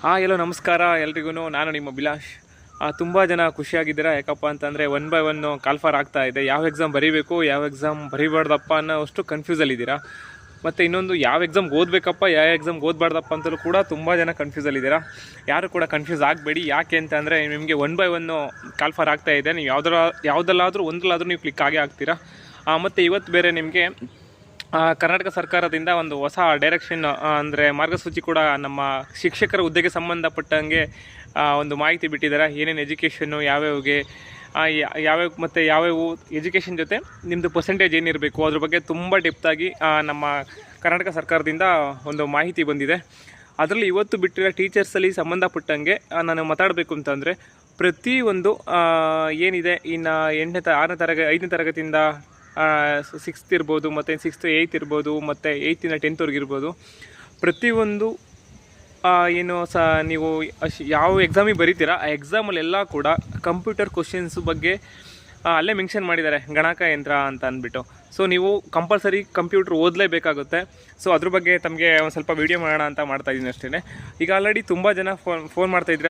ಎಲ್ಲೋ ನಮಸ್ಕಾರ ಎಲ್ರಿಗೂ. ನಾನು ನಿಮ್ಮ ಅಭಿಲಾಷ್. ತುಂಬ ಜನ ಖುಷಿಯಾಗಿದ್ದೀರಾ. ಯಾಕಪ್ಪ ಅಂತಂದರೆ 1 by 1 ಕಾಲ್ಫಾರ್ ಆಗ್ತಾ ಇದೆ. ಯಾವ ಎಕ್ಸಾಮ್ ಬರೀಬೇಕು, ಯಾವ ಎಕ್ಸಾಮ್ ಬರೀಬಾರ್ದಪ್ಪ ಅನ್ನೋ ಅಷ್ಟು ಕನ್ಫ್ಯೂಸಲ್ಲಿದ್ದೀರಾ. ಮತ್ತು ಇನ್ನೊಂದು, ಯಾವ ಎಕ್ಸಾಮ್ಗೆ ಓದಬೇಕಪ್ಪ, ಯಾವ ಎಕ್ಸಾಮ್ಗೆ ಓದಬಾರ್ದಪ್ಪ ಅಂತಲೂ ಕೂಡ ತುಂಬ ಜನ ಕನ್ಫ್ಯೂಸಲ್ಲಿದ್ದೀರಾ. ಯಾರು ಕೂಡ ಕನ್ಫ್ಯೂಸ್ ಆಗಬೇಡಿ. ಯಾಕೆ ಅಂತಂದರೆ ನಿಮಗೆ 1 by 1 ಕಾಲ್ಫಾರ್ ಆಗ್ತಾ ಇದೆ. ನೀವು ಯಾವುದಲ್ಲಾದರೂ ಒಂದರಲ್ಲಾದರೂ ನೀವು ಕ್ಲಿಕ್ ಆಗೇ ಆಗ್ತೀರಾ. ಮತ್ತು ಇವತ್ತು ಬೇರೆ ನಿಮಗೆ ಕರ್ನಾಟಕ ಸರ್ಕಾರದಿಂದ ಒಂದು ಹೊಸ ಡೈರೆಕ್ಷನ್ ಅಂದರೆ ಮಾರ್ಗಸೂಚಿ ಕೂಡ ನಮ್ಮ ಶಿಕ್ಷಕರ ಹುದ್ದೆಗೆ ಸಂಬಂಧಪಟ್ಟಂಗೆ ಒಂದು ಮಾಹಿತಿ ಬಿಟ್ಟಿದ್ದಾರೆ. ಏನೇನು ಎಜುಕೇಷನ್ನು ಯಾವ್ಯಾವಿಗೆ ಮತ್ತು ಯಾವ್ಯಾವ ಎಜುಕೇಷನ್ ಜೊತೆ ನಿಮ್ಮದು ಪರ್ಸೆಂಟೇಜ್ ಏನಿರಬೇಕು ಅದ್ರ ಬಗ್ಗೆ ತುಂಬ ಡೆಪ್ತಾಗಿ ನಮ್ಮ ಕರ್ನಾಟಕ ಸರ್ಕಾರದಿಂದ ಒಂದು ಮಾಹಿತಿ ಬಂದಿದೆ. ಅದರಲ್ಲಿ ಇವತ್ತು ಬಿಟ್ಟಿರೋ ಟೀಚರ್ಸಲ್ಲಿ ಸಂಬಂಧಪಟ್ಟಂಗೆ ನಾನು ಮಾತಾಡಬೇಕು ಅಂತಂದರೆ, ಪ್ರತಿಯೊಂದು ಏನಿದೆ ಇನ್ನು 5ನೇ ತರಗತಿಯಿಂದ 6th ಇರ್ಬೋದು, ಮತ್ತು 6th 8th ಇರ್ಬೋದು, ಮತ್ತು 8th 10th ಇರ್ಬೋದು. ಪ್ರತಿಯೊಂದು ಏನು ನೀವು ಯಾವ ಎಕ್ಸಾಮಿಗೆ ಬರೀತೀರಾ ಆ ಎಕ್ಸಾಮಲ್ಲೆಲ್ಲ ಕೂಡ ಕಂಪ್ಯೂಟರ್ ಕ್ವಶನ್ಸ್ ಬಗ್ಗೆ ಅಲ್ಲೇ ಮೆನ್ಷನ್ ಮಾಡಿದ್ದಾರೆ, ಗಣಕಯಂತ್ರ ಅಂತ ಅಂದ್ಬಿಟ್ಟು. ಸೊ ನೀವು ಕಂಪಲ್ಸರಿ ಕಂಪ್ಯೂಟ್ರ್ ಓದಲೇಬೇಕಾಗುತ್ತೆ. ಸೊ ಅದ್ರ ಬಗ್ಗೆ ತಮಗೆ ಒಂದು ಸ್ವಲ್ಪ ವೀಡಿಯೋ ಮಾಡೋಣ ಅಂತ ಮಾಡ್ತಾಯಿದ್ದೀನಿ ಅಷ್ಟೇ. ಈಗ ಆಲ್ರೆಡಿ ತುಂಬ ಜನ ಫೋನ್ ಮಾಡ್ತಾಯಿದ್ರೆ